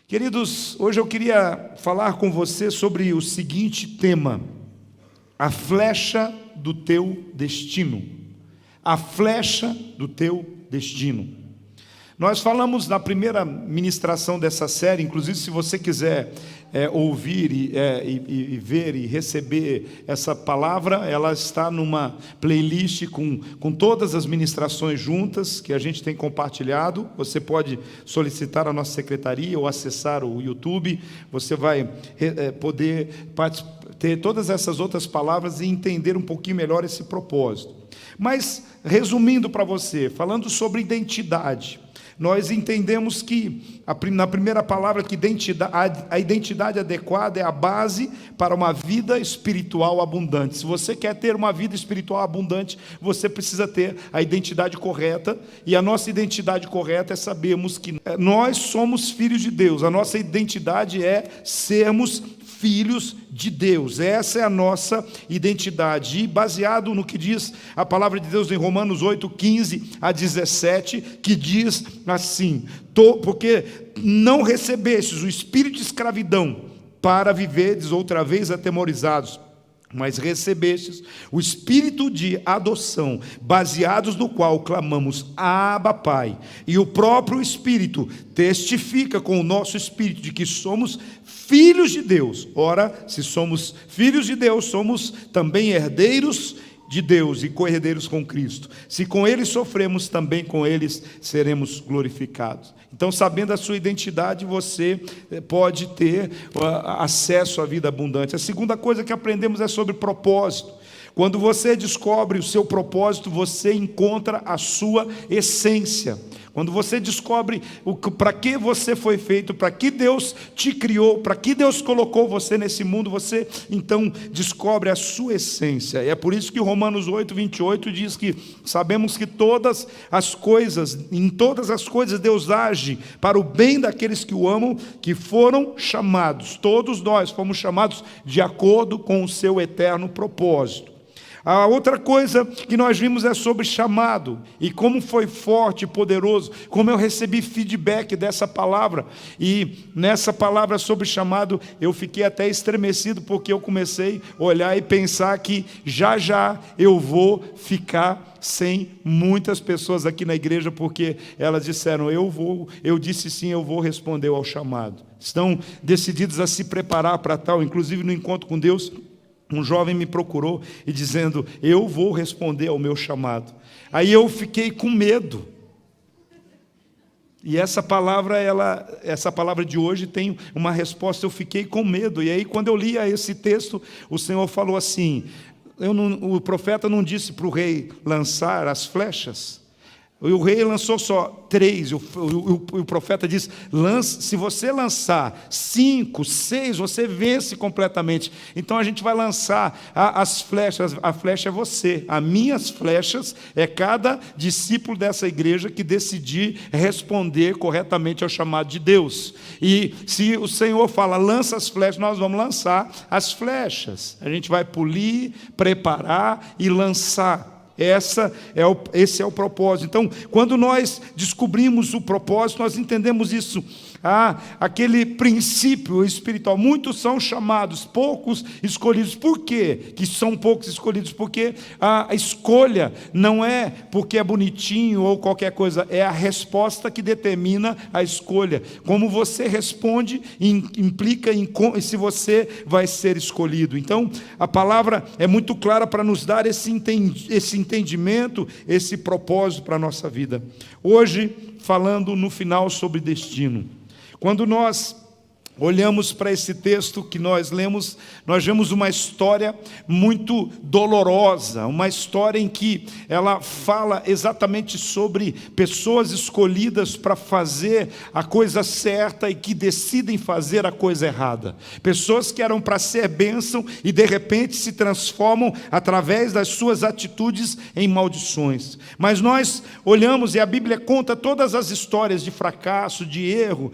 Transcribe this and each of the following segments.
Queridos, hoje eu queria falar com você sobre o seguinte tema: a flecha do teu destino. A flecha do teu destino. Nós falamos na primeira ministração dessa série, inclusive se você quiser ouvir e ver e receber essa palavra, ela está numa playlist com todas as ministrações juntas que a gente tem compartilhado. Você pode solicitar a nossa secretaria ou acessar o YouTube, você vai poder ter todas essas outras palavras e entender um pouquinho melhor esse propósito. Mas, resumindo para você, falando sobre identidade, nós entendemos que, na primeira palavra, que a identidade adequada é a base para uma vida espiritual abundante. Se você quer ter uma vida espiritual abundante, você precisa ter a identidade correta, e a nossa identidade correta é sabermos que nós somos filhos de Deus. A nossa identidade é sermos filhos de Deus. Essa é a nossa identidade. E baseado no que diz a palavra de Deus em Romanos 8, 15 a 17, que diz assim: porque não recebestes o espírito de escravidão para viverdes outra vez atemorizados, mas recebestes o espírito de adoção, baseados no qual clamamos: Abba, Pai. E o próprio Espírito testifica com o nosso espírito de que somos filhos de Deus. Ora, se somos filhos de Deus, somos também herdeiros de Deus e co-herdeiros com Cristo. Se com Ele sofremos, também com eles seremos glorificados. Então, sabendo a sua identidade, você pode ter acesso à vida abundante. A segunda coisa que aprendemos é sobre propósito. Quando você descobre o seu propósito, você encontra a sua essência. Quando você descobre para que você foi feito, para que Deus te criou, para que Deus colocou você nesse mundo, você então descobre a sua essência. E é por isso que Romanos 8, 28 diz que sabemos que em todas as coisas Deus age para o bem daqueles que o amam, que foram chamados. Todos nós fomos chamados de acordo com o seu eterno propósito. A outra coisa que nós vimos é sobre chamado, e como foi forte e poderoso, como eu recebi feedback dessa palavra, e nessa palavra sobre chamado, eu fiquei até estremecido, porque eu comecei a olhar e pensar que já eu vou ficar sem muitas pessoas aqui na igreja, porque elas disseram: eu disse sim, eu vou responder ao chamado. Estão decididos a se preparar para tal. Inclusive no encontro com Deus, um jovem me procurou e dizendo: eu vou responder ao meu chamado. Aí eu fiquei com medo. E essa palavra de hoje tem uma resposta: eu fiquei com medo. E aí, quando eu lia esse texto, o Senhor falou assim: o profeta não disse para o rei lançar as flechas? O rei lançou só 3, o profeta diz: se você lançar 5, 6, você vence completamente. Então a gente vai lançar as flechas. A flecha é você, as minhas flechas é cada discípulo dessa igreja que decidir responder corretamente ao chamado de Deus. E se o Senhor fala: lança as flechas, nós vamos lançar as flechas. A gente vai polir, preparar e lançar. Esse é o propósito. Então, quando nós descobrimos o propósito, nós entendemos isso. Aquele princípio espiritual: muitos são chamados, poucos escolhidos. Por quê que são poucos escolhidos? Porque a escolha não é porque é bonitinho ou qualquer coisa, é a resposta que determina a escolha. Como você responde implica se você vai ser escolhido. Então, a palavra é muito clara para nos dar esse entendimento, esse propósito para a nossa vida. Hoje, falando no final sobre destino. Quando nós olhamos para esse texto que nós lemos, nós vemos uma história muito dolorosa, uma história em que ela fala exatamente sobre pessoas escolhidas para fazer a coisa certa e que decidem fazer a coisa errada. Pessoas que eram para ser bênção e de repente se transformam através das suas atitudes em maldições. Mas nós olhamos e a Bíblia conta todas as histórias de fracasso, de erro,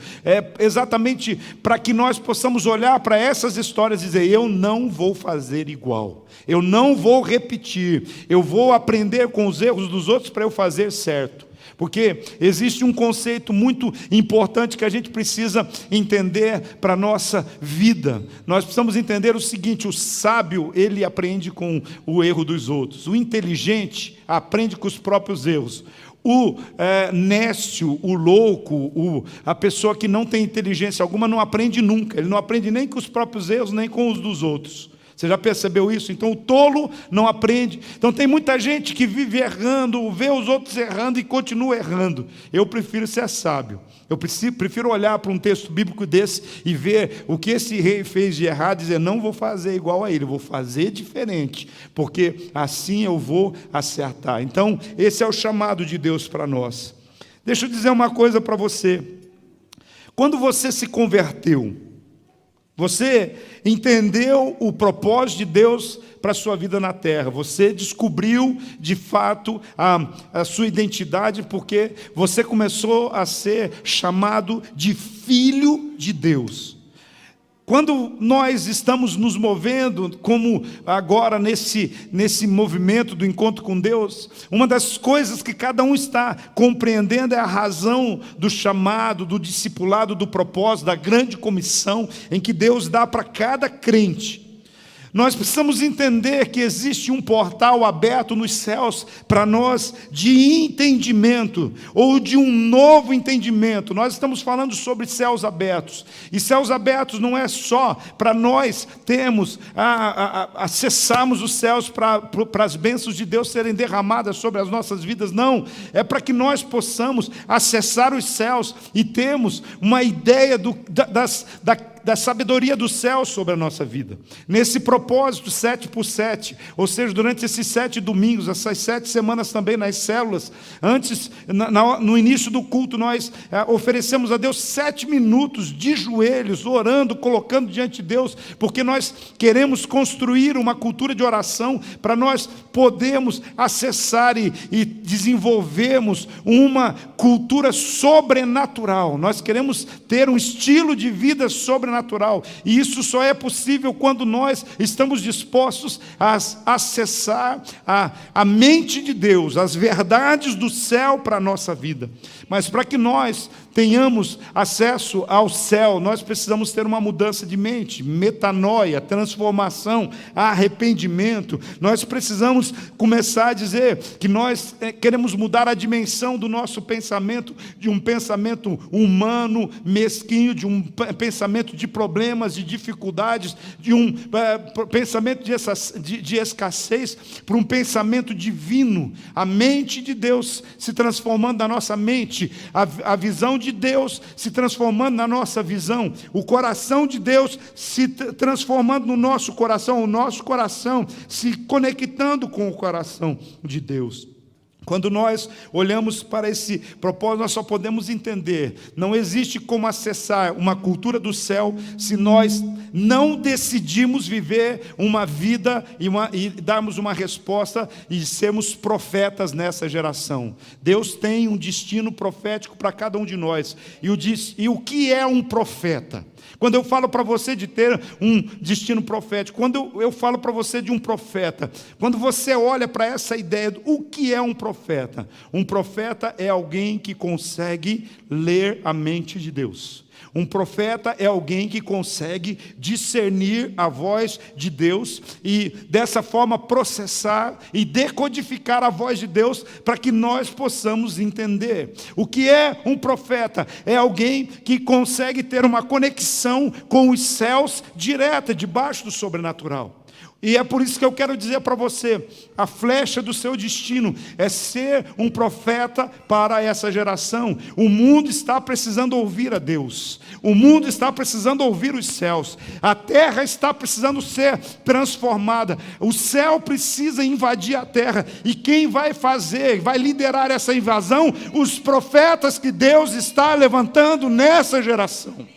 exatamente para que nós possamos olhar para essas histórias e dizer: eu não vou fazer igual, eu não vou repetir, eu vou aprender com os erros dos outros para eu fazer certo. Porque existe um conceito muito importante que a gente precisa entender para a nossa vida. Nós precisamos entender o seguinte: o sábio, ele aprende com o erro dos outros. O inteligente aprende com os próprios erros. O nécio, o louco, a pessoa que não tem inteligência alguma não aprende nunca. Ele não aprende nem com os próprios erros, nem com os dos outros. Você já percebeu isso? Então o tolo não aprende. Então tem muita gente que vive errando, vê os outros errando e continua errando. Eu prefiro ser sábio. Eu prefiro olhar para um texto bíblico desse e ver o que esse rei fez de errado e dizer: não vou fazer igual a ele, vou fazer diferente, porque assim eu vou acertar. Então esse é o chamado de Deus para nós. Deixa eu dizer uma coisa para você. Quando você se converteu, você entendeu o propósito de Deus para a sua vida na terra. Você descobriu, de fato, a sua identidade, porque você começou a ser chamado de filho de Deus. Quando nós estamos nos movendo, como agora nesse movimento do encontro com Deus, uma das coisas que cada um está compreendendo é a razão do chamado, do discipulado, do propósito, da grande comissão em que Deus dá para cada crente. Nós precisamos entender que existe um portal aberto nos céus para nós de entendimento, ou de um novo entendimento. Nós estamos falando sobre céus abertos. E céus abertos não é só para nós termos, acessarmos os céus para as bênçãos de Deus serem derramadas sobre as nossas vidas. Não, é para que nós possamos acessar os céus e termos uma ideia da sabedoria do céu sobre a nossa vida. Nesse propósito 7x7, ou seja, durante esses 7 domingos, essas 7 semanas também nas células, antes, no início do culto, nós oferecemos a Deus 7 minutos de joelhos, orando, colocando diante de Deus, porque nós queremos construir uma cultura de oração para nós podermos acessar e desenvolvermos uma cultura sobrenatural. Nós queremos ter um estilo de vida sobrenatural. E isso só é possível quando nós estamos dispostos a acessar a mente de Deus, as verdades do céu para a nossa vida. Mas para que nós tenhamos acesso ao céu, nós precisamos ter uma mudança de mente, metanoia, transformação, arrependimento. Nós precisamos começar a dizer que nós queremos mudar a dimensão do nosso pensamento, de um pensamento humano, mesquinho, de um pensamento de problemas, de dificuldades, de um pensamento de escassez, para um pensamento divino. A mente de Deus se transformando na nossa mente, a visão de Deus se transformando na nossa visão, o coração de Deus se transformando no nosso coração, o nosso coração se conectando com o coração de Deus. Quando nós olhamos para esse propósito, nós só podemos entender: não existe como acessar uma cultura do céu se nós não decidimos viver uma vida e darmos uma resposta e sermos profetas nessa geração. Deus tem um destino profético para cada um de nós. E o que é um profeta? Quando eu falo para você de ter um destino profético, quando eu falo para você de um profeta, quando você olha para essa ideia do o que é um profeta? Um profeta é alguém que consegue ler a mente de Deus. Um profeta é alguém que consegue discernir a voz de Deus e, dessa forma, processar e decodificar a voz de Deus para que nós possamos entender. O que é um profeta? É alguém que consegue ter uma conexão com os céus direta, debaixo do sobrenatural. E é por isso que eu quero dizer para você: a flecha do seu destino é ser um profeta para essa geração. O mundo está precisando ouvir a Deus. O mundo está precisando ouvir os céus. A terra está precisando ser transformada. O céu precisa invadir a terra. E quem vai fazer, vai liderar essa invasão? Os profetas que Deus está levantando nessa geração.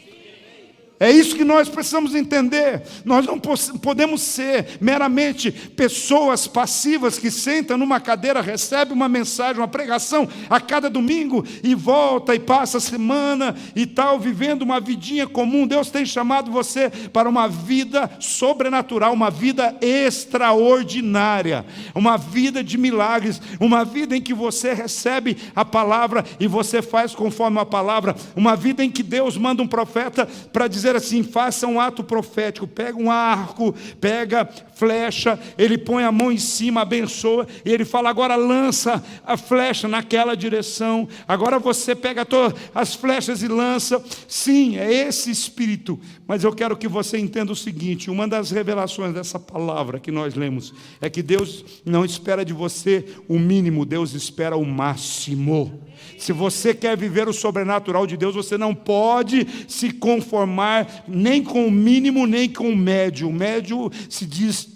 É isso que nós precisamos entender. Nós não podemos ser meramente pessoas passivas que sentam numa cadeira, recebem uma mensagem, uma pregação a cada domingo e volta e passa a semana e tal, vivendo uma vidinha comum. Deus tem chamado você para uma vida sobrenatural, uma vida extraordinária, uma vida de milagres, uma vida em que você recebe a palavra e você faz conforme a palavra, uma vida em que Deus manda um profeta para dizer assim: faça um ato profético, pega um arco, pega flecha, ele põe a mão em cima, abençoa, e ele fala: agora lança a flecha naquela direção, agora você pega todas as flechas e lança. Sim, é esse espírito, mas eu quero que você entenda o seguinte: uma das revelações dessa palavra que nós lemos, é que Deus não espera de você o mínimo, Deus espera o máximo. Se você quer viver o sobrenatural de Deus, você não pode se conformar nem com o mínimo, nem com o médio. O médio se diz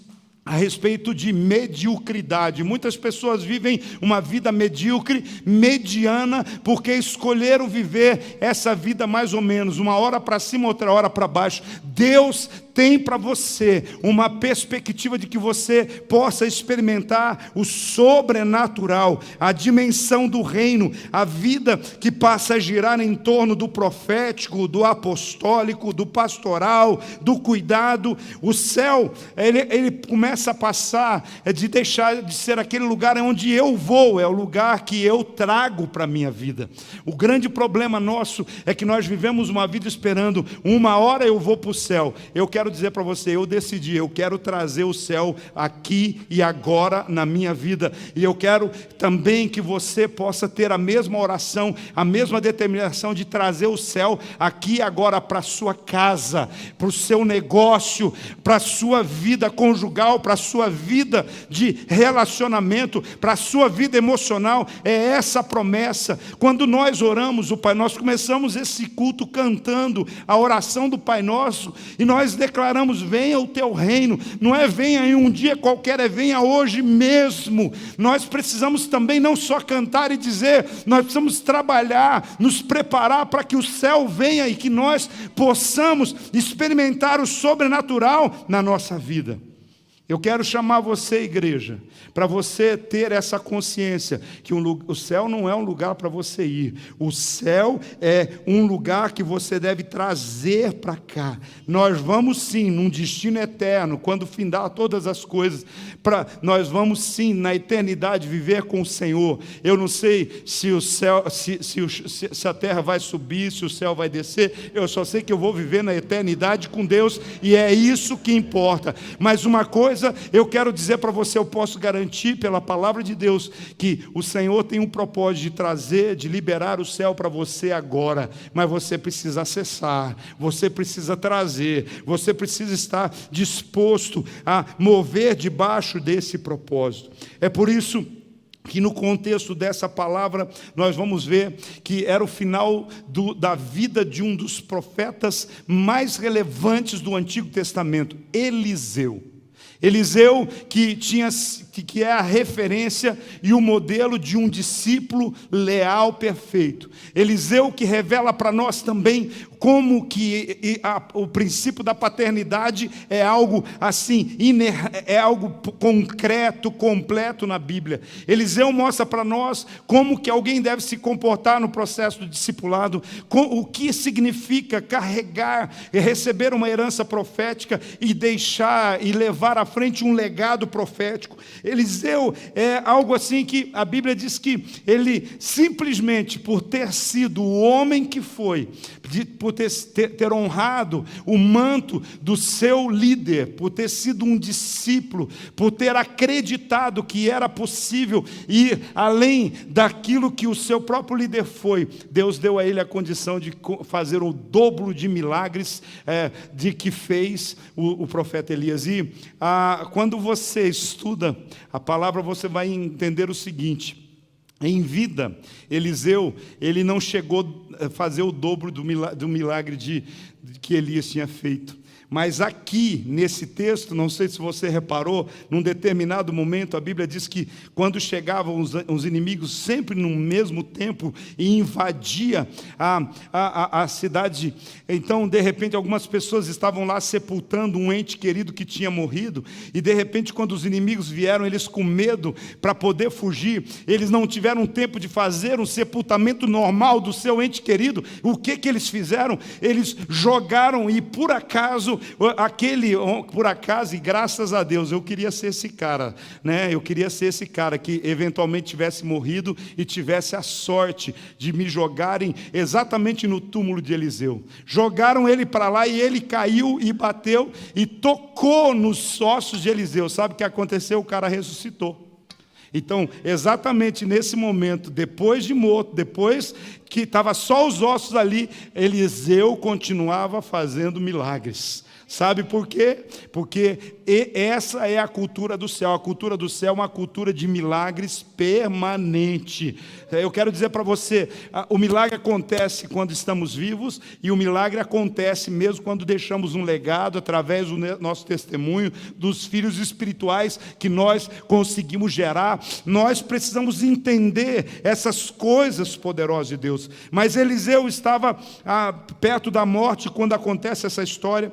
a respeito de mediocridade. Muitas pessoas vivem uma vida medíocre, mediana, porque escolheram viver essa vida mais ou menos, uma hora para cima, outra hora para baixo. Deus tem para você uma perspectiva de que você possa experimentar o sobrenatural, a dimensão do reino, a vida que passa a girar em torno do profético, do apostólico, do pastoral, do cuidado. O céu, ele começa a passar de deixar de ser aquele lugar onde eu vou, é o lugar que eu trago para a minha vida. O grande problema nosso é que nós vivemos uma vida esperando, uma hora eu vou para o céu. Eu quero dizer para você, eu decidi, eu quero trazer o céu aqui e agora na minha vida, e eu quero também que você possa ter a mesma oração, a mesma determinação de trazer o céu aqui e agora para a sua casa, para o seu negócio, para a sua vida conjugal, para a sua vida de relacionamento, para a sua vida emocional. É essa a promessa. Quando nós oramos o Pai Nosso, começamos esse culto cantando a oração do Pai Nosso, e nós declaramos: venha o teu reino. Não é venha em um dia qualquer, é venha hoje mesmo. Nós precisamos também não só cantar e dizer, nós precisamos trabalhar, nos preparar para que o céu venha e que nós possamos experimentar o sobrenatural na nossa vida. Eu quero chamar você, igreja, para você ter essa consciência que o céu não é um lugar para você ir. O céu é um lugar que você deve trazer para cá. Nós vamos sim, num destino eterno, quando findar todas as coisas, nós vamos sim, na eternidade, viver com o Senhor. Eu não sei se o céu, se a terra vai subir, se o céu vai descer. Eu só sei que eu vou viver na eternidade com Deus, e é isso que importa. Mas uma coisa eu quero dizer para você, eu posso garantir pela palavra de Deus que o Senhor tem um propósito de trazer, de liberar o céu para você agora, mas você precisa acessar, você precisa trazer, você precisa estar disposto a mover debaixo desse propósito. É por isso que no contexto dessa palavra nós vamos ver que era o final da vida de um dos profetas mais relevantes do Antigo Testamento, Eliseu. Eliseu, que é a referência e o modelo de um discípulo leal, perfeito. Eliseu, que revela para nós também como que o princípio da paternidade é algo assim, é algo concreto, completo na Bíblia. Eliseu mostra para nós como que alguém deve se comportar no processo do discipulado, o que significa carregar e receber uma herança profética e deixar e levar à frente um legado profético. Eliseu é algo assim que a Bíblia diz que ele simplesmente por ter sido o homem que foi, por ter honrado o manto do seu líder, por ter sido um discípulo, por ter acreditado que era possível ir além daquilo que o seu próprio líder foi, Deus deu a ele a condição de fazer o dobro de milagres de que fez o profeta Elias. E quando você estuda a palavra, você vai entender o seguinte: em vida, Eliseu, ele não chegou a fazer o dobro do milagre que Elias tinha feito. Mas aqui, nesse texto, não sei se você reparou, num determinado momento, a Bíblia diz que quando chegavam os inimigos, sempre no mesmo tempo, e invadia a cidade, então, de repente, algumas pessoas estavam lá sepultando um ente querido que tinha morrido, e de repente, quando os inimigos vieram, eles com medo para poder fugir, eles não tiveram tempo de fazer um sepultamento normal do seu ente querido. O que eles fizeram? Eles jogaram, e por acaso, e graças a Deus, eu queria ser esse cara, né? Eu queria ser esse cara que eventualmente tivesse morrido e tivesse a sorte de me jogarem exatamente no túmulo de Eliseu. Jogaram ele para lá e ele caiu e bateu e tocou nos ossos de Eliseu. Sabe o que aconteceu? O cara ressuscitou. Então, exatamente nesse momento, depois de morto, depois que estava só os ossos ali, Eliseu continuava fazendo milagres. Sabe por quê? Porque essa é a cultura do céu. A cultura do céu é uma cultura de milagres permanente. Eu quero dizer para você, o milagre acontece quando estamos vivos, e o milagre acontece mesmo quando deixamos um legado, através do nosso testemunho, dos filhos espirituais que nós conseguimos gerar. Nós precisamos entender essas coisas poderosas de Deus. Mas Eliseu estava perto da morte quando acontece essa história.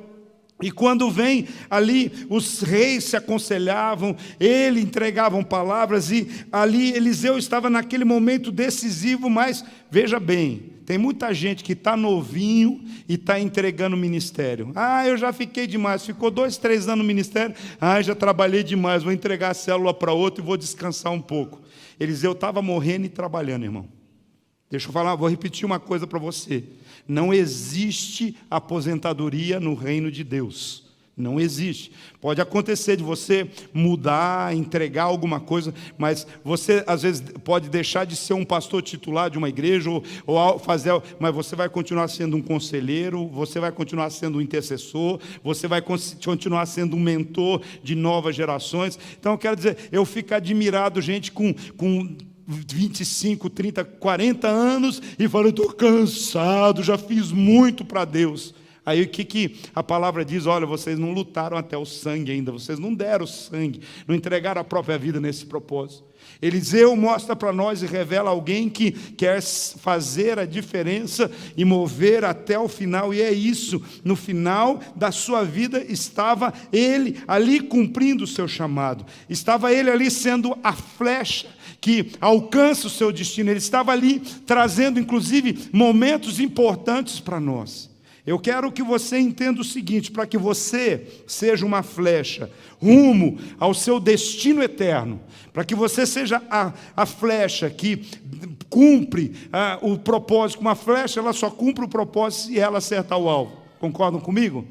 E quando vem ali, os reis se aconselhavam, ele entregavam palavras, e ali Eliseu estava naquele momento decisivo. Mas, veja bem, tem muita gente que está novinho e está entregando o ministério. Eu já fiquei demais, ficou 2, 3 anos no ministério, já trabalhei demais, vou entregar a célula para outro e vou descansar um pouco. Eliseu estava morrendo e trabalhando, irmão. Deixa eu falar, vou repetir uma coisa para você. Não existe aposentadoria no reino de Deus. Não existe. Pode acontecer de você mudar, entregar alguma coisa, mas você, às vezes, pode deixar de ser um pastor titular de uma igreja, ou fazer, mas você vai continuar sendo um conselheiro, você vai continuar sendo um intercessor, você vai continuar sendo um mentor de novas gerações. Então, eu quero dizer, eu fico admirado, gente com 25, 30, 40 anos, e fala, eu estou cansado, já fiz muito para Deus. Aí o que a palavra diz? Olha, vocês não lutaram até o sangue ainda, vocês não deram sangue, não entregaram a própria vida nesse propósito. Eliseu mostra para nós e revela alguém que quer fazer a diferença e mover até o final, e é isso. No final da sua vida estava ele ali cumprindo o seu chamado, estava ele ali sendo a flecha que alcança o seu destino. Ele estava ali trazendo, inclusive, momentos importantes para nós. Eu quero que você entenda o seguinte: para que você seja uma flecha rumo ao seu destino eterno, para que você seja a flecha que cumpre o propósito. Uma flecha, ela só cumpre o propósito se ela acertar o alvo. Concordam comigo?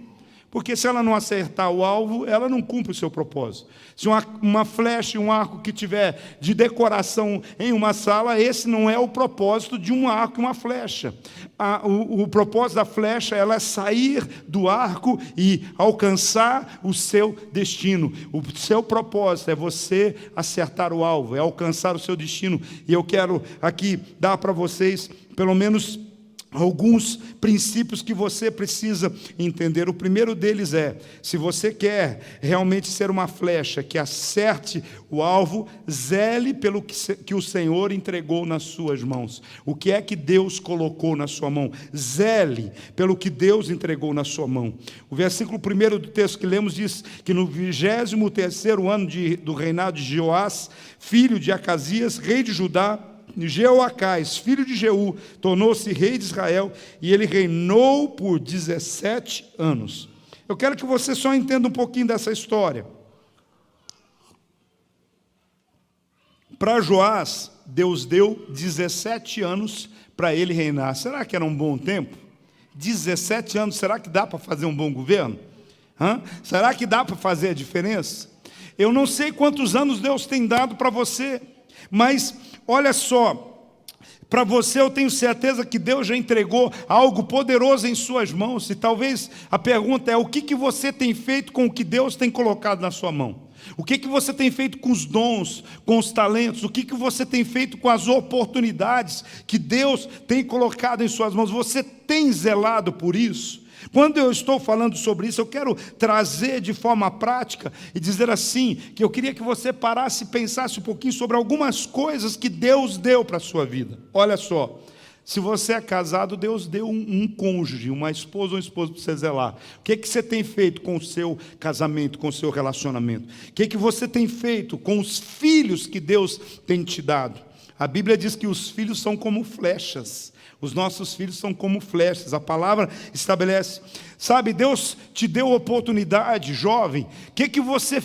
Porque se ela não acertar o alvo, ela não cumpre o seu propósito. Se uma flecha e um arco que tiver de decoração em uma sala, esse não é o propósito de um arco e uma flecha. O propósito da flecha, ela é sair do arco e alcançar o seu destino. O seu propósito é você acertar o alvo, é alcançar o seu destino. E eu quero aqui dar para vocês, pelo menos, alguns princípios que você precisa entender. O primeiro deles é: se você quer realmente ser uma flecha que acerte o alvo, zele pelo que o Senhor entregou nas suas mãos. O que é que Deus colocou na sua mão? Zele pelo que Deus entregou na sua mão. O versículo 1 do texto que lemos diz que no 23º ano do reinado de Joás, filho de Acasias, rei de Judá, Jeoacás, filho de Jeú, tornou-se rei de Israel, e ele reinou por 17 anos. Eu quero que você só entenda um pouquinho dessa história. Para Joás, Deus deu 17 anos para ele reinar. Será que era um bom tempo? 17 anos, será que dá para fazer um bom governo? Será que dá para fazer a diferença? Eu não sei quantos anos Deus tem dado para você, mas olha só, para você eu tenho certeza que Deus já entregou algo poderoso em suas mãos. E talvez a pergunta é: o que você tem feito com o que Deus tem colocado na sua mão? O que você tem feito com os dons, com os talentos? O que você tem feito com as oportunidades que Deus tem colocado em suas mãos? Você tem zelado por isso? Quando eu estou falando sobre isso, eu quero trazer de forma prática e dizer assim, que eu queria que você parasse e pensasse um pouquinho sobre algumas coisas que Deus deu para a sua vida. Olha só, se você é casado, Deus deu um cônjuge, uma esposa ou um esposo para você zelar. O que você tem feito com o seu casamento, com o seu relacionamento? O que você tem feito com os filhos que Deus tem te dado? A Bíblia diz que os filhos são como flechas. Os nossos filhos são como flechas. A palavra estabelece. Sabe, Deus te deu oportunidade, jovem. O que você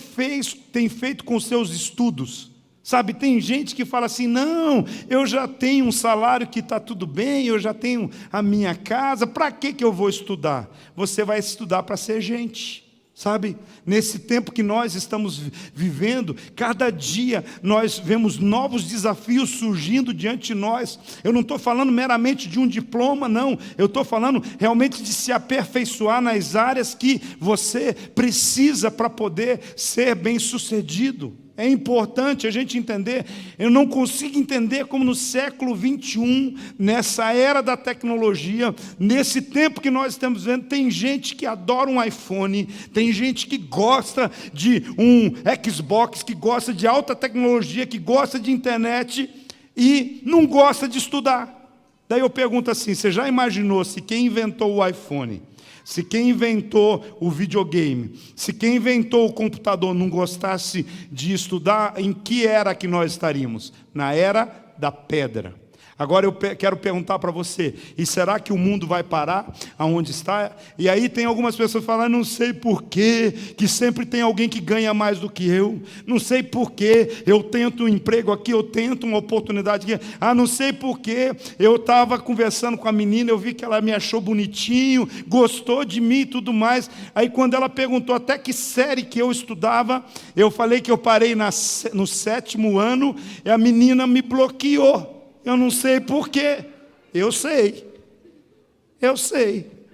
tem feito com os seus estudos? Sabe, tem gente que fala assim, não, eu já tenho um salário que está tudo bem, eu já tenho a minha casa, para que eu vou estudar? Você vai estudar para ser gente. Sabe, nesse tempo que nós estamos vivendo, cada dia nós vemos novos desafios surgindo diante de nós. Eu não estou falando meramente de um diploma, não. Eu estou falando realmente de se aperfeiçoar nas áreas que você precisa para poder ser bem-sucedido. É importante a gente entender. Eu não consigo entender como no século 21, nessa era da tecnologia, nesse tempo que nós estamos vivendo, tem gente que adora um iPhone, tem gente que gosta de um Xbox, que gosta de alta tecnologia, que gosta de internet e não gosta de estudar. Daí eu pergunto assim, você já imaginou se quem inventou o iPhone, se quem inventou o videogame, se quem inventou o computador não gostasse de estudar, em que era que nós estaríamos? Na era da pedra. Agora eu quero perguntar para você, e será que o mundo vai parar aonde está? E aí tem algumas pessoas que falam, não sei por quê, que sempre tem alguém que ganha mais do que eu, não sei por quê, eu tento um emprego aqui, eu tento uma oportunidade aqui, não sei por quê, eu estava conversando com a menina, eu vi que ela me achou bonitinho, gostou de mim e tudo mais, aí quando ela perguntou até que série que eu estudava, eu falei que eu parei no 7º ano, e a menina me bloqueou. Eu não sei por quê. Eu sei,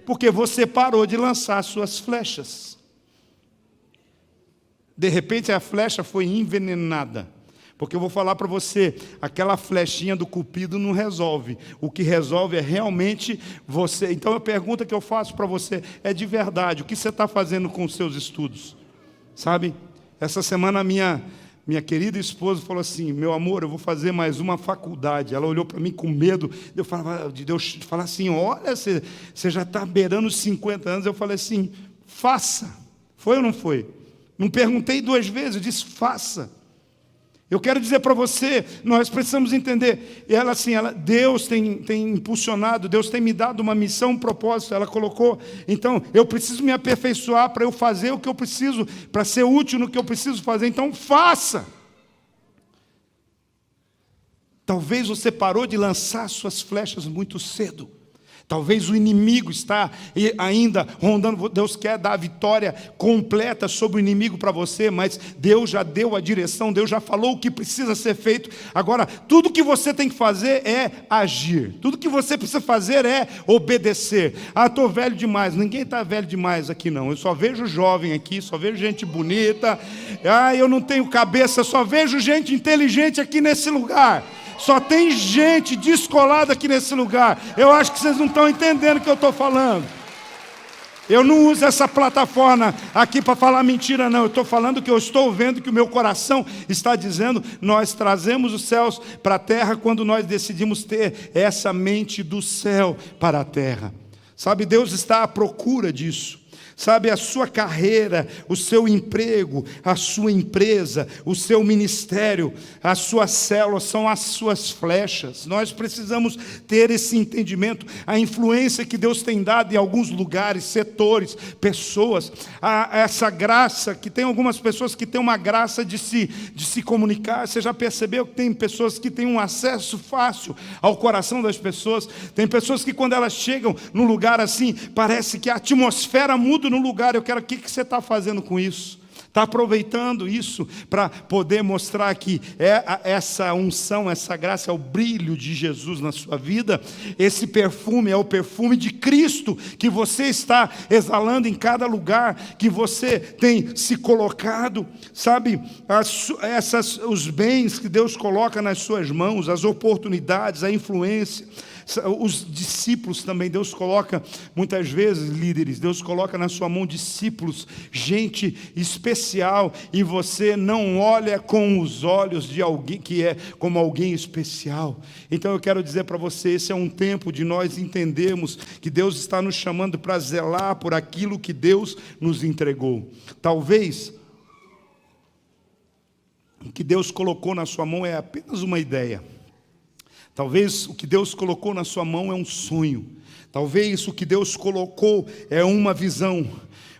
porque você parou de lançar suas flechas. De repente a flecha foi envenenada. Porque eu vou falar para você, aquela flechinha do cupido não resolve. O que resolve é realmente você. Então a pergunta que eu faço para você é de verdade. O que você está fazendo com os seus estudos? Sabe? Essa semana a minha querida esposa falou assim, meu amor, eu vou fazer mais uma faculdade. Ela olhou para mim com medo. Eu falava, de Deus falar assim, olha, você já está beirando os 50 anos. Eu falei assim, faça. Foi ou não foi? Não perguntei 2 vezes, eu disse, faça. Eu quero dizer para você, nós precisamos entender. E ela assim, Deus tem impulsionado, Deus tem me dado uma missão, um propósito. Ela colocou, então, eu preciso me aperfeiçoar para eu fazer o que eu preciso, para ser útil no que eu preciso fazer. Então, faça. Talvez você parou de lançar suas flechas muito cedo. Talvez o inimigo está ainda rondando. Deus quer dar a vitória completa sobre o inimigo para você, mas Deus já deu a direção, Deus já falou o que precisa ser feito. Agora, tudo que você tem que fazer é agir. Tudo que você precisa fazer é obedecer. Estou velho demais. Ninguém está velho demais aqui, não. Eu só vejo jovem aqui, só vejo gente bonita. Eu não tenho cabeça, só vejo gente inteligente aqui nesse lugar. Só tem gente descolada aqui nesse lugar. Eu acho que vocês não estão entendendo o que eu estou falando. Eu não uso essa plataforma aqui para falar mentira, não. Eu estou falando que eu estou vendo, que o meu coração está dizendo. Nós trazemos os céus para a terra quando nós decidimos ter essa mente do céu para a terra. Sabe, Deus está à procura disso. Sabe, a sua carreira, o seu emprego, a sua empresa, o seu ministério, a sua célula são as suas flechas. Nós precisamos ter esse entendimento, a influência que Deus tem dado em alguns lugares, setores, pessoas, essa graça, que tem algumas pessoas que têm uma graça de se comunicar. Você já percebeu que tem pessoas que têm um acesso fácil ao coração das pessoas? Tem pessoas que quando elas chegam num lugar assim, parece que a atmosfera muda no lugar. Eu quero, o que você está fazendo com isso? Está aproveitando isso para poder mostrar que essa unção, essa graça, é o brilho de Jesus na sua vida. Esse perfume é o perfume de Cristo que você está exalando em cada lugar que você tem se colocado. Sabe, os bens que Deus coloca nas suas mãos, as oportunidades, a influência. Os discípulos também, Deus coloca muitas vezes líderes, Deus coloca na sua mão discípulos, gente especial, e você não olha com os olhos de alguém que é como alguém especial. Então eu quero dizer para você, esse é um tempo de nós entendermos que Deus está nos chamando para zelar por aquilo que Deus nos entregou. Talvez o que Deus colocou na sua mão é apenas uma ideia. Talvez o que Deus colocou na sua mão é um sonho. Talvez o que Deus colocou é uma visão.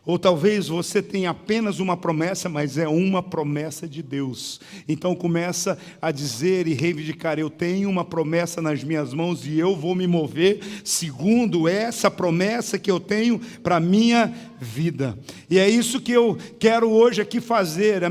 Ou talvez você tenha apenas uma promessa, mas é uma promessa de Deus. Então começa a dizer e reivindicar: eu tenho uma promessa nas minhas mãos e eu vou me mover segundo essa promessa que eu tenho para a minha vida. E é isso que eu quero hoje aqui fazer.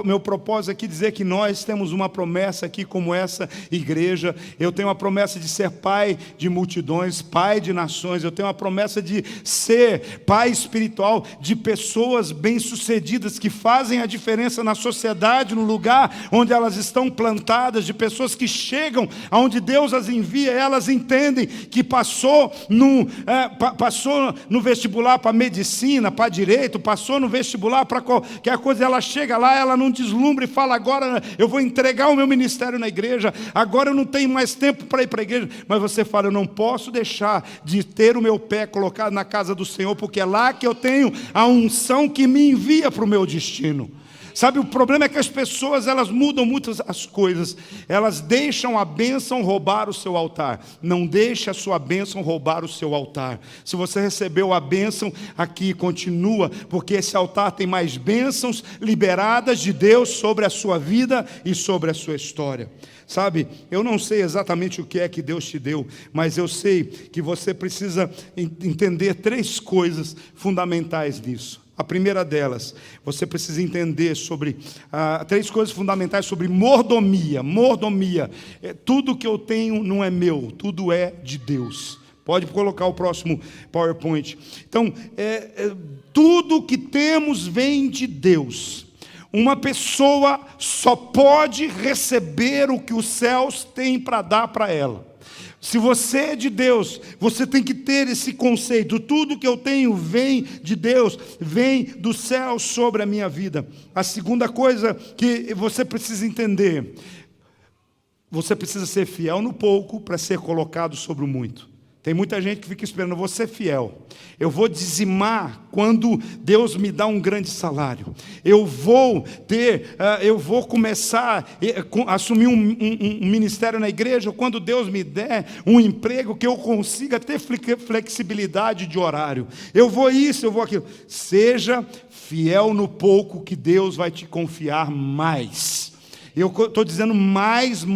Meu propósito aqui é dizer que nós temos uma promessa aqui como essa igreja. Eu tenho uma promessa de ser pai de multidões, pai de nações. Eu tenho uma promessa de ser pai espiritual de pessoas bem-sucedidas que fazem a diferença na sociedade, no lugar onde elas estão plantadas, de pessoas que chegam aonde Deus as envia. Elas entendem que passou no vestibular para medicina, para direito, passou no vestibular para qualquer coisa, ela chega lá, ela não deslumbra e fala: agora eu vou entregar o meu ministério na igreja, agora eu não tenho mais tempo para ir para a igreja. Mas você fala: eu não posso deixar de ter o meu pé colocado na casa do Senhor, porque é lá que eu tenho a unção que me envia para o meu destino. Sabe, o problema é que as pessoas, elas mudam muitas as coisas. Elas deixam a bênção roubar o seu altar. Não deixe a sua bênção roubar o seu altar. Se você recebeu a bênção aqui, continua, porque esse altar tem mais bênçãos liberadas de Deus sobre a sua vida e sobre a sua história. Sabe, eu não sei exatamente o que é que Deus te deu, mas eu sei que você precisa entender 3 coisas fundamentais nisso. A primeira delas, você precisa entender sobre 3 coisas fundamentais sobre mordomia. Mordomia, tudo que eu tenho não é meu, tudo é de Deus. Pode colocar o próximo PowerPoint. Então, tudo que temos vem de Deus. Uma pessoa só pode receber o que os céus têm para dar para ela. Se você é de Deus, você tem que ter esse conceito: tudo que eu tenho vem de Deus, vem do céu sobre a minha vida. A segunda coisa que você precisa entender: você precisa ser fiel no pouco para ser colocado sobre o muito. Tem muita gente que fica esperando: eu vou ser fiel, eu vou dizimar quando Deus me dá um grande salário, eu vou começar a assumir um ministério na igreja quando Deus me der um emprego que eu consiga ter flexibilidade de horário, eu vou isso, eu vou aquilo. Seja fiel no pouco que Deus vai te confiar mais. Eu estou dizendo mais. O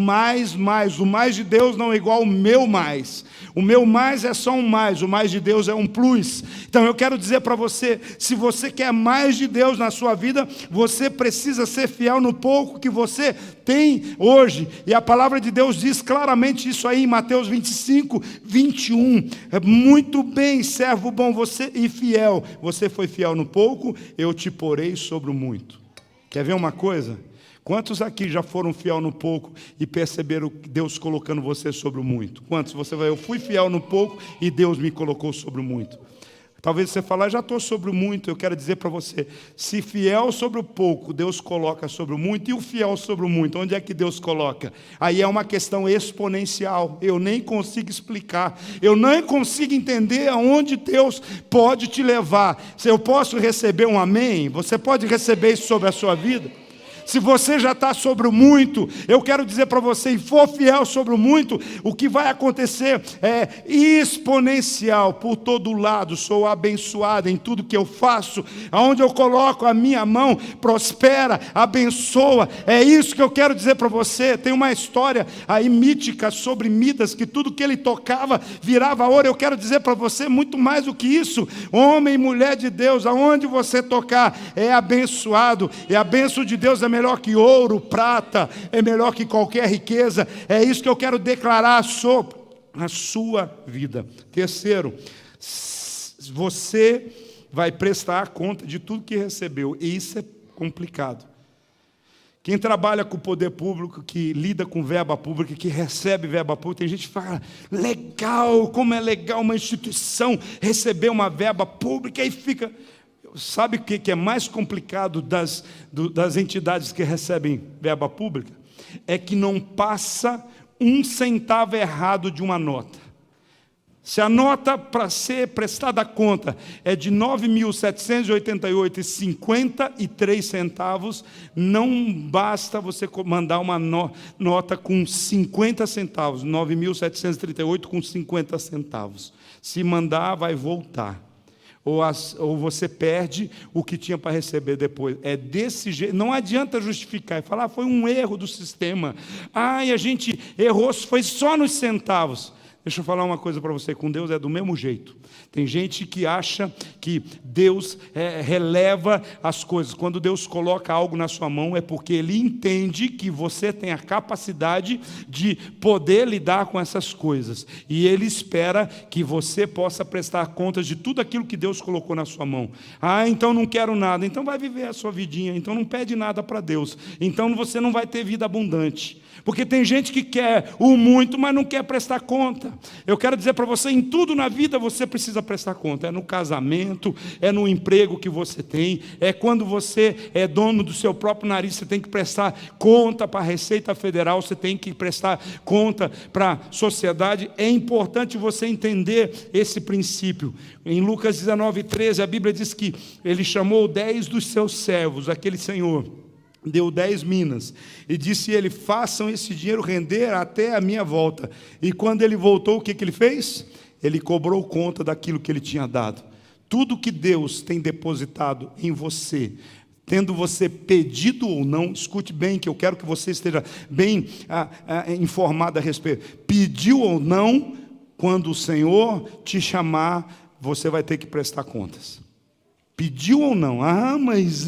mais de Deus não é igual ao meu mais. O meu mais é só um mais, o mais de Deus é um plus. Então eu quero dizer para você: se você quer mais de Deus na sua vida, você precisa ser fiel no pouco que você tem hoje. E a palavra de Deus diz claramente isso aí em Mateus 25, 21. Muito bem, servo bom e fiel. Você foi fiel no pouco, eu te porei sobre o muito. Quer ver uma coisa? Quantos aqui já foram fiel no pouco e perceberam Deus colocando você sobre o muito? Quantos? Você vai: eu fui fiel no pouco e Deus me colocou sobre o muito. Talvez você fale: já estou sobre o muito. Eu quero dizer para você: se fiel sobre o pouco, Deus coloca sobre o muito. E o fiel sobre o muito, onde é que Deus coloca? Aí é uma questão exponencial. Eu nem consigo explicar. Eu nem consigo entender aonde Deus pode te levar. Se eu posso receber um amém, você pode receber isso sobre a sua vida? Se você já está sobre o muito, eu quero dizer para você, e for fiel sobre o muito, o que vai acontecer é exponencial por todo lado. Sou abençoado em tudo que eu faço, aonde eu coloco a minha mão, prospera, abençoa. É isso que eu quero dizer para você. Tem uma história aí mítica sobre Midas, que tudo que ele tocava virava ouro. Eu quero dizer para você muito mais do que isso. Homem e mulher de Deus, aonde você tocar é abençoado, e a bênção de Deus é melhor que ouro, prata, é melhor que qualquer riqueza. É isso que eu quero declarar sobre a sua vida. Terceiro, você vai prestar conta de tudo que recebeu, e isso é complicado. Quem trabalha com o poder público, que lida com verba pública, que recebe verba pública, tem gente que fala, legal, como é legal uma instituição receber uma verba pública, e fica... Sabe o que é mais complicado das entidades que recebem verba pública? É que não passa um centavo errado de uma nota. Se a nota para ser prestada conta é de R$ 9.788,53, não basta você mandar uma nota com 50 centavos, 9.738,50 centavos. Se mandar, vai voltar. Ou você perde o que tinha para receber depois. É desse jeito. Não adianta justificar e falar, foi um erro do sistema. E a gente errou, foi só nos centavos. Deixa eu falar uma coisa para você, com Deus é do mesmo jeito. Tem gente que acha que Deus releva as coisas. Quando Deus coloca algo na sua mão, é porque Ele entende que você tem a capacidade de poder lidar com essas coisas. E Ele espera que você possa prestar contas de tudo aquilo que Deus colocou na sua mão. Então não quero nada. Então vai viver a sua vidinha. Então não pede nada para Deus. Então você não vai ter vida abundante. Porque tem gente que quer o muito, mas não quer prestar conta. Eu quero dizer para você, em tudo na vida você precisa prestar conta. É no casamento, é no emprego que você tem, é quando você é dono do seu próprio nariz, você tem que prestar conta para a Receita Federal, você tem que prestar conta para a sociedade. É importante você entender esse princípio. Em Lucas 19:13, a Bíblia diz que ele chamou 10 dos seus servos, aquele senhor deu 10 minas, e disse ele, façam esse dinheiro render até a minha volta. E quando ele voltou, o que ele fez? Ele cobrou conta daquilo que ele tinha dado. Tudo que Deus tem depositado em você, tendo você pedido ou não, escute bem, que eu quero que você esteja bem informado a respeito. Pediu ou não, quando o Senhor te chamar, você vai ter que prestar contas. Pediu ou não? Mas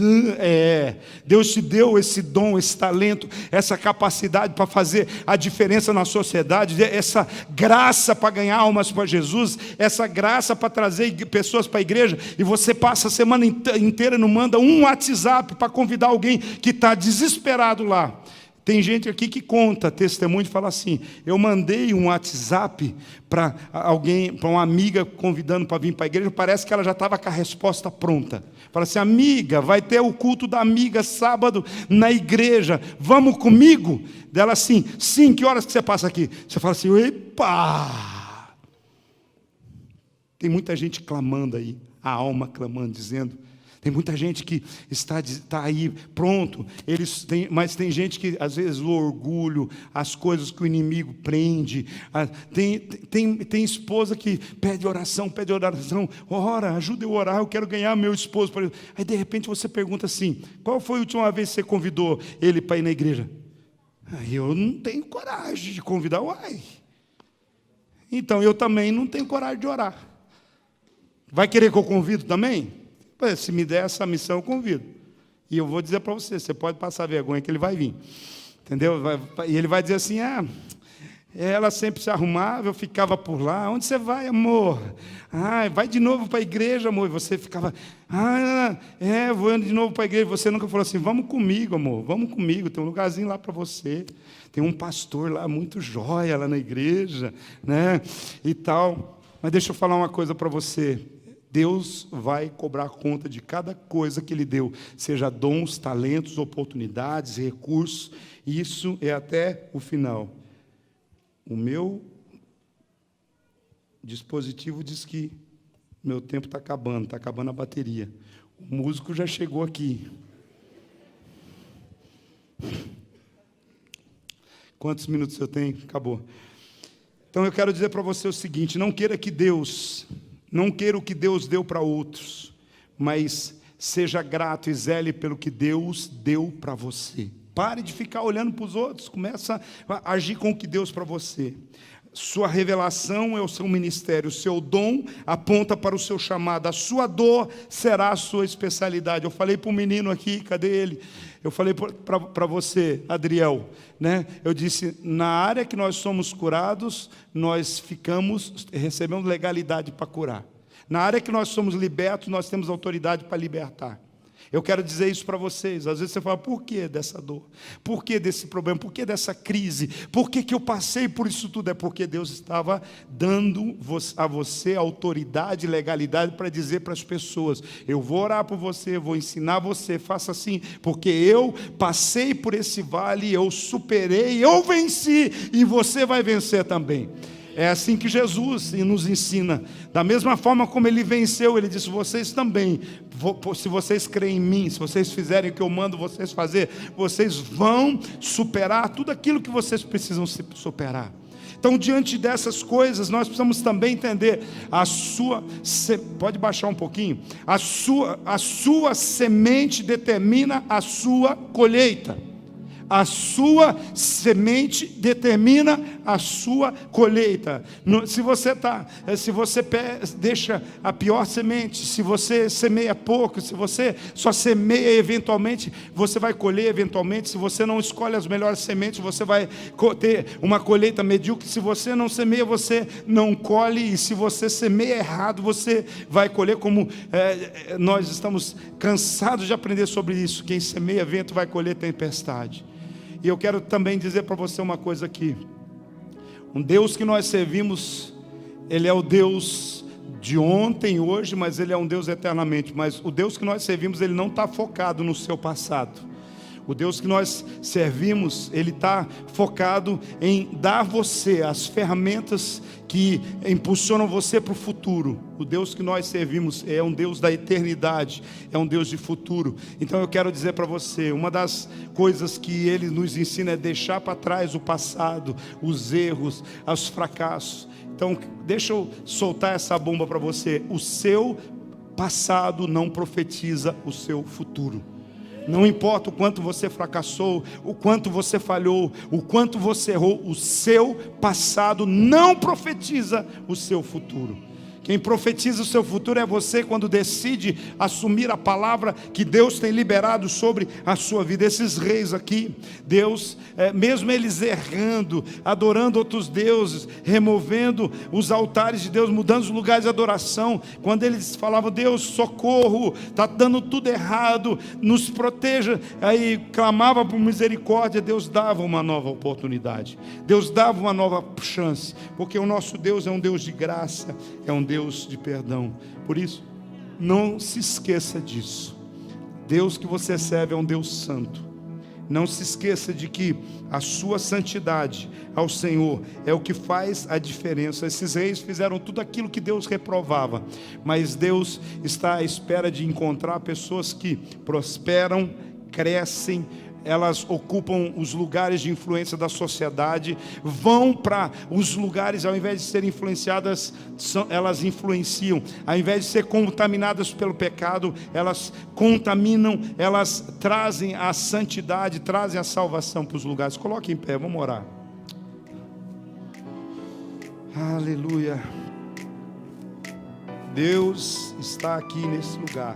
Deus te deu esse dom, esse talento, essa capacidade para fazer a diferença na sociedade, essa graça para ganhar almas para Jesus, essa graça para trazer pessoas para a igreja, e você passa a semana inteira e não manda um WhatsApp para convidar alguém que está desesperado lá. Tem gente aqui que conta testemunho e fala assim, eu mandei um WhatsApp para alguém, para uma amiga convidando para vir para a igreja, parece que ela já estava com a resposta pronta. Fala assim, amiga, vai ter o culto da amiga sábado na igreja, vamos comigo? Dela assim, sim, que horas que você passa aqui? Você fala assim, epa! Tem muita gente clamando aí, a alma clamando, dizendo... Tem muita gente que está aí pronto, mas tem gente que, às vezes, o orgulho, as coisas que o inimigo prende. Tem esposa que pede oração, ora, ajuda eu a orar, eu quero ganhar meu esposo. Aí, de repente, você pergunta assim, qual foi a última vez que você convidou ele para ir na igreja? Eu não tenho coragem de convidar, Então, eu também não tenho coragem de orar. Vai querer que eu convido também? Se me der essa missão, eu convido. E eu vou dizer para você, você pode passar vergonha que ele vai vir. Entendeu? E ele vai dizer assim, ela sempre se arrumava, eu ficava por lá. Onde você vai, amor? Vai de novo para a igreja, amor. E você ficava, vou de novo para a igreja. Você nunca falou assim, vamos comigo, amor, vamos comigo. Tem um lugarzinho lá para você. Tem um pastor lá, muito jóia, lá na igreja, né? E tal. Mas deixa eu falar uma coisa para você. Deus vai cobrar conta de cada coisa que Ele deu, seja dons, talentos, oportunidades, recursos, isso é até o final. O meu dispositivo diz que meu tempo está acabando a bateria. O músico já chegou aqui. Quantos minutos eu tenho? Acabou. Então eu quero dizer para você o seguinte: não queira o que Deus deu para outros, mas seja grato e zele pelo que Deus deu para você. Pare de ficar olhando para os outros, começa a agir com o que Deus para você. Sua revelação é o seu ministério, o seu dom aponta para o seu chamado, a sua dor será a sua especialidade. Eu falei para o menino aqui, cadê ele? Eu falei para você, Adriel, né? Eu disse, na área que nós somos curados, nós recebemos legalidade para curar. Na área que nós somos libertos, nós temos autoridade para libertar. Eu quero dizer isso para vocês. Às vezes você fala, por que dessa dor? Por que desse problema? Por que dessa crise? Por que eu passei por isso tudo? É porque Deus estava dando a você autoridade e legalidade para dizer para as pessoas, eu vou orar por você, vou ensinar você, faça assim, porque eu passei por esse vale, eu superei, eu venci, e você vai vencer também. É assim que Jesus nos ensina. Da mesma forma como Ele venceu, Ele disse, vocês também, se vocês creem em mim, se vocês fizerem o que eu mando vocês fazer, vocês vão superar tudo aquilo que vocês precisam superar. Então, diante dessas coisas, nós precisamos também entender pode baixar um pouquinho? A sua semente determina a sua colheita. A sua semente determina a sua colheita. Se você deixa a pior semente, se você semeia pouco, se você só semeia eventualmente, você vai colher eventualmente. Se você não escolhe as melhores sementes, você vai ter uma colheita medíocre. Se você não semeia, você não colhe. E se você semeia errado, você vai colher. Como nós estamos cansados de aprender sobre isso. Quem semeia vento vai colher tempestade. E eu quero também dizer para você uma coisa aqui. Um Deus que nós servimos, Ele é o Deus de ontem e hoje, mas Ele é um Deus eternamente. Mas o Deus que nós servimos, Ele não está focado no seu passado. O Deus que nós servimos, Ele está focado em dar a você as ferramentas que impulsionam você para o futuro. O Deus que nós servimos é um Deus da eternidade, é um Deus de futuro. Então eu quero dizer para você, uma das coisas que Ele nos ensina é deixar para trás o passado, os erros, os fracassos. Então deixa eu soltar essa bomba para você. O seu passado não profetiza o seu futuro. Não importa o quanto você fracassou, o quanto você falhou, o quanto você errou, o seu passado não profetiza o seu futuro. Quem profetiza o seu futuro é você quando decide assumir a palavra que Deus tem liberado sobre a sua vida. Esses reis aqui, Deus, mesmo eles errando, adorando outros deuses, removendo os altares de Deus, mudando os lugares de adoração, quando eles falavam, Deus, socorro, está dando tudo errado, nos proteja, aí clamava por misericórdia, Deus dava uma nova oportunidade, Deus dava uma nova chance, porque o nosso Deus é um Deus de graça, é um Deus de perdão. Por isso, não se esqueça disso. Deus que você serve é um Deus santo. Não se esqueça de que a sua santidade ao Senhor é o que faz a diferença. Esses reis fizeram tudo aquilo que Deus reprovava, mas Deus está à espera de encontrar pessoas que prosperam, crescem, elas ocupam os lugares de influência da sociedade, vão para os lugares, ao invés de serem influenciadas, elas influenciam, ao invés de ser contaminadas pelo pecado, elas contaminam, elas trazem a santidade, trazem a salvação para os lugares. Coloque em pé, vamos orar. Aleluia. Deus está aqui nesse lugar.